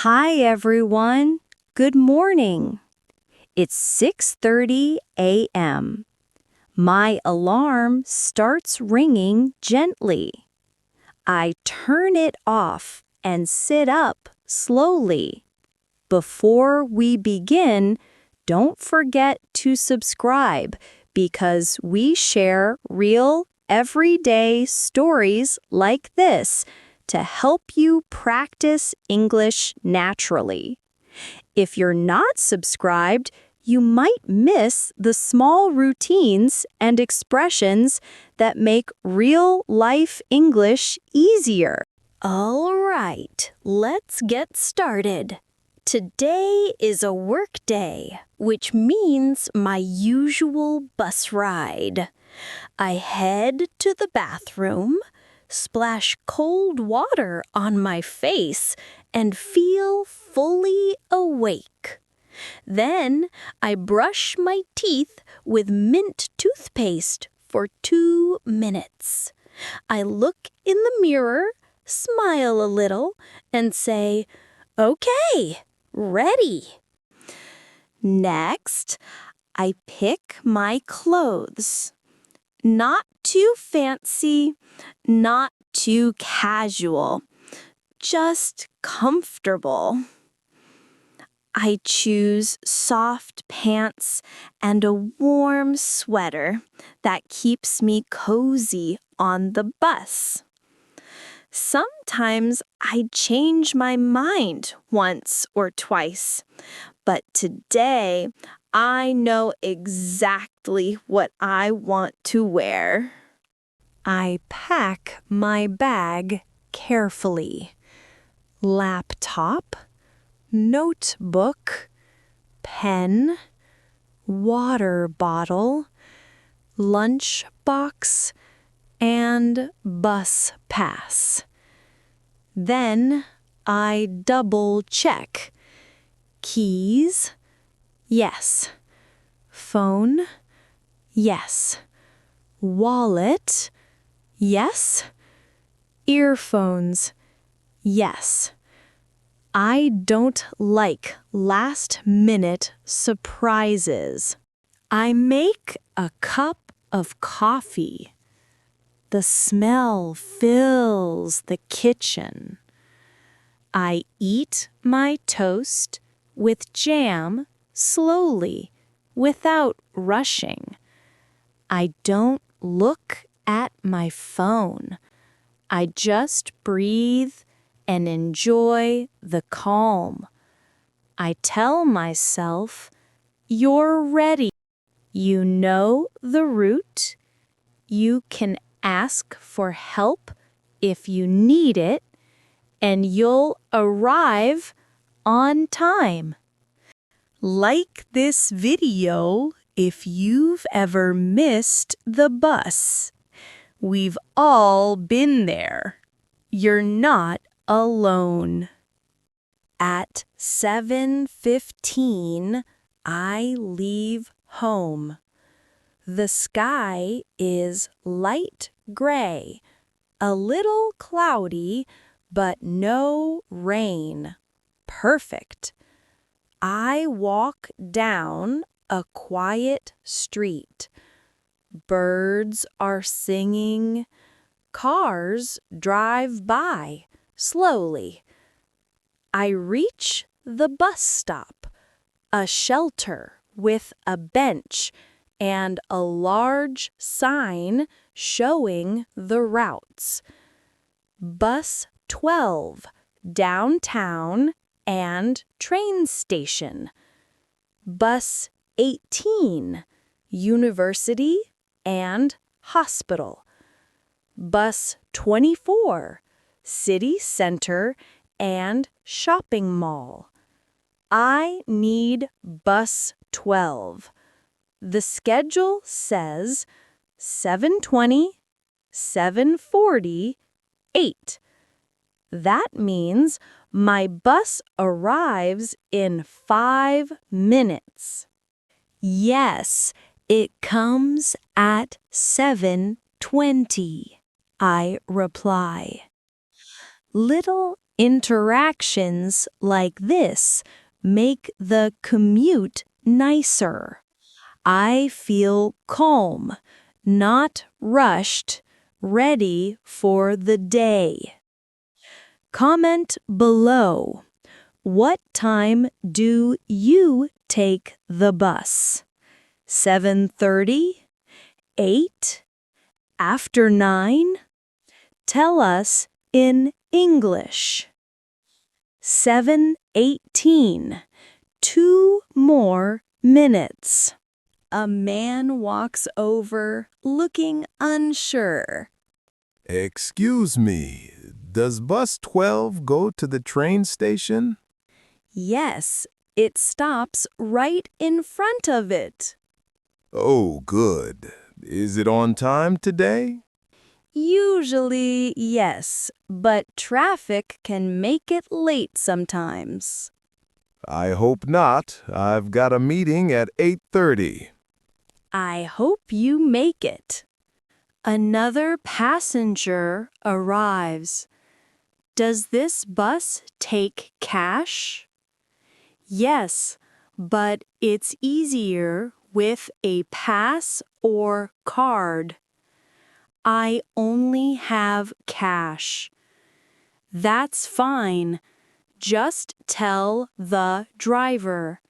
Hi, everyone. Good morning. It's 6:30 a.m. My alarm starts ringing gently. I turn it off and sit up slowly. Before we begin, don't forget to subscribe because we share real, everyday stories like this to help you practice English naturally. If you're not subscribed, you might miss the small routines and expressions that make real-life English easier. All right, let's get started. Today is a work day, which means my usual bus ride. I head to the bathroom, splash cold water on my face, and feel fully awake. Then I brush my teeth with mint toothpaste for 2 minutes. I look in the mirror, smile a little, and say, "Okay, ready." Next, I pick my clothes. Not too fancy, not too casual, just comfortable. I choose soft pants and a warm sweater that keeps me cozy on the bus. Sometimes I change my mind once or twice, but today I know exactly what I want to wear. I pack my bag carefully. Laptop, notebook, pen, water bottle, lunch box, and bus pass. Then I double check. Keys, yes. Phone, yes. Wallet, yes. Earphones, yes. I don't like last-minute surprises. I make a cup of coffee. The smell fills the kitchen. I eat my toast with jam slowly, without rushing. I don't look at my phone. I just breathe and enjoy the calm. I tell myself, "You're ready. You know the route. You can ask for help if you need it, and you'll arrive on time." Like this video if you've ever missed the bus. We've all been there. You're not alone. At 7:15, I leave home. The sky is light gray, a little cloudy, but no rain. Perfect. I walk down a quiet street. Birds are singing. Cars drive by slowly. I reach the bus stop, a shelter with a bench and a large sign showing the routes. Bus 12, downtown and train station. Bus 18, university and hospital. Bus 24, city center and shopping mall. I need bus 12. The schedule says 7:20, 7:40, 8. That means my bus arrives in 5 minutes. Yes, it comes at 7:20, I reply. Little Interactions like this make the commute nicer. I feel calm, not rushed, ready for the day. Comment below. What time do you take the bus? 7:30? 8? After 9? Tell us in English. 7:18. 2 more minutes. A man walks over, looking unsure. Excuse me, does bus 12 go to the train station? Yes, it stops right in front of it. Oh, good. Is it on time today? Usually, yes, but traffic can make it late sometimes. I hope not. I've got a meeting at 8:30. I hope you make it. Another passenger arrives. Does this bus take cash? Yes, but it's easier with a pass or card. I only have cash. That's fine. Just tell the driver.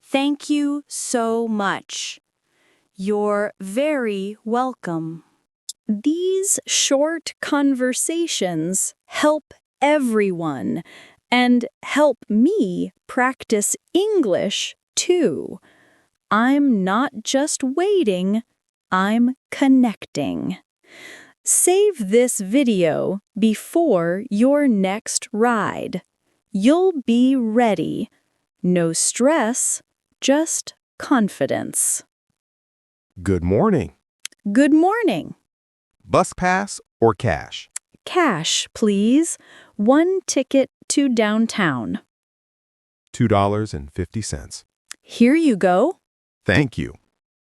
Thank you so much. You're very welcome. These short conversations help everyone and help me practice English too. I'm not just waiting, I'm connecting. Save this video before your next ride. You'll be ready. No stress, just confidence. Good morning. Good morning. Bus pass or cash? Cash, please. 1 ticket to downtown. $2.50. Here you go. Thank you.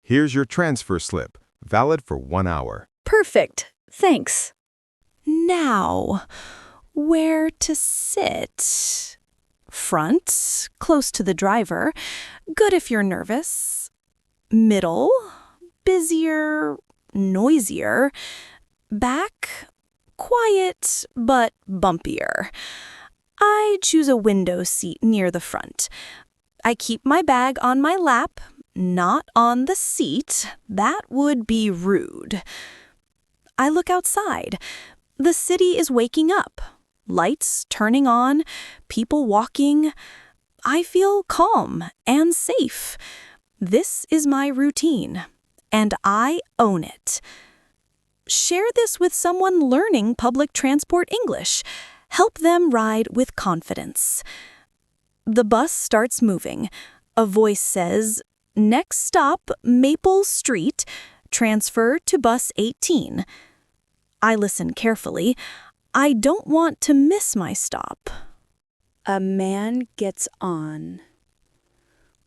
Here's your transfer slip, valid for 1 hour. Perfect. Thanks. Now, where to sit? Front, close to the driver. Good if you're nervous. Middle, busier, noisier. Back, quiet but bumpier. I choose a window seat near the front. I keep my bag on my lap, not on the seat. That would be rude. I look outside. The city is waking up. Lights turning on, people walking. I feel calm and safe. This is my routine, and I own it. Share this with someone learning public transport English. Help them ride with confidence. The bus starts moving. A voice says, "Next stop, Maple Street. Transfer to bus 18." I listen carefully. I don't want to miss my stop. A man gets on.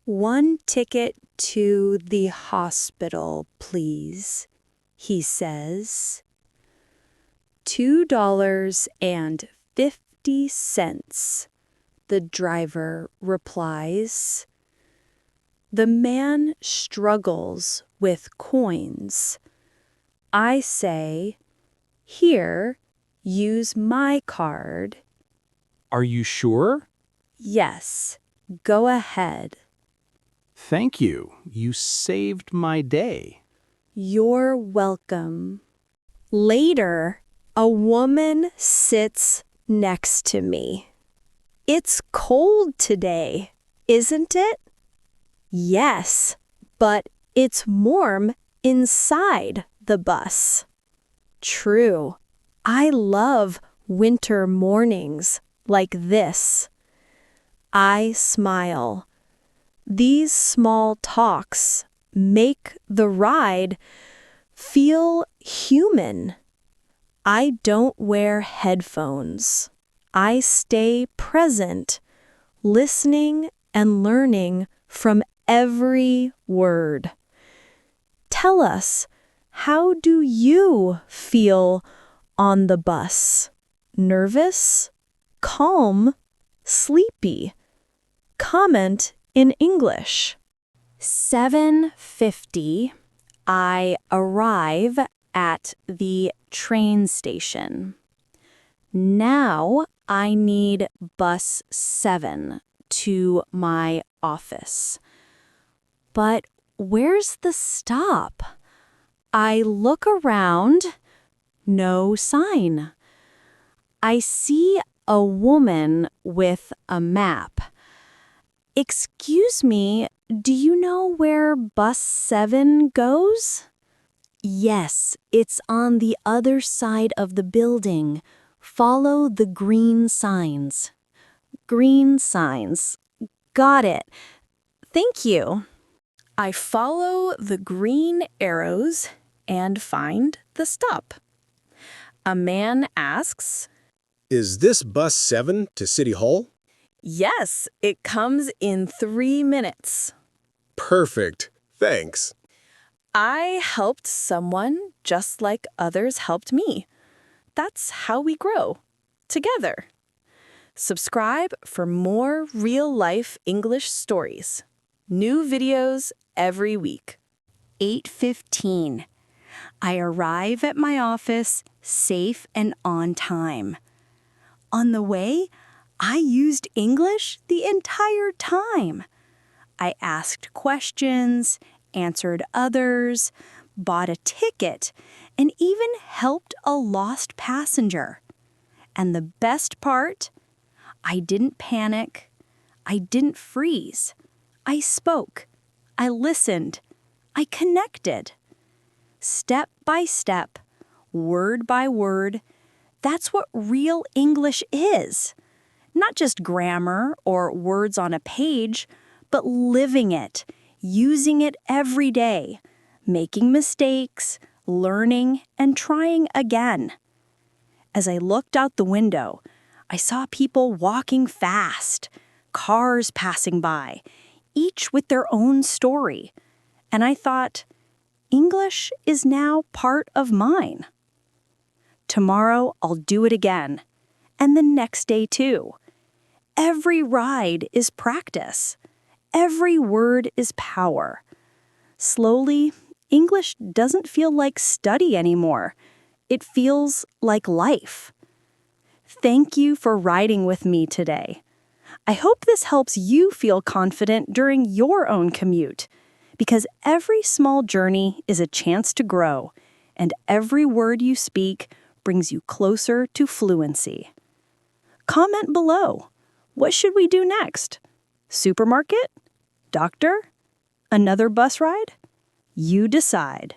1 ticket to the hospital, please, he says. $2.50, the driver replies. The man struggles with coins. I say, "Here, use my card." Are you sure? Yes, go ahead. Thank you. You saved my day. You're welcome. Later, a woman sits next to me. It's cold today, isn't it? Yes, but it's warm inside the bus. True. I love winter mornings like this. I smile. These small talks make the ride feel human. I don't wear headphones. I stay present, listening and learning from every word. Tell us, how do you feel on the bus? Nervous? calm, sleepy. Comment in English. 7:50. I arrive at the train station. Now I need bus 7 to my office. But where's the stop? I look around. No sign. I see a woman with a map. Excuse me, do you know where bus 7 goes? Yes, it's on the other side of the building. Follow the green signs. Green signs. Got it. Thank you. I follow the green arrows and find the stop. A man asks, Is this bus 7 to City Hall? Yes, it comes in 3 minutes. Perfect. Thanks. I helped someone just like others helped me. That's how we grow, together. Subscribe for more real-life English stories. New videos every week. 8:15. I arrive at my office safe and on time. On the way, I used English the entire time. I asked questions, answered others, bought a ticket, and even helped a lost passenger. And the best part? I didn't panic. I didn't freeze. I spoke. I listened. I connected. Step by step, word by word, that's what real English is. Not just grammar or words on a page, but living it, using it every day, making mistakes, learning, and trying again. As I looked out the window, I saw people walking fast, cars passing by, each with their own story. And I thought, English is now part of mine. Tomorrow I'll do it again, and the next day too. Every ride is practice. Every word is power. Slowly, English doesn't feel like study anymore. It feels like life. Thank you for riding with me today. I hope this helps you feel confident during your own commute, because every small journey is a chance to grow, and every word you speak brings you closer to fluency. Comment below. What should we do next? Supermarket? Doctor? Another bus ride? You decide.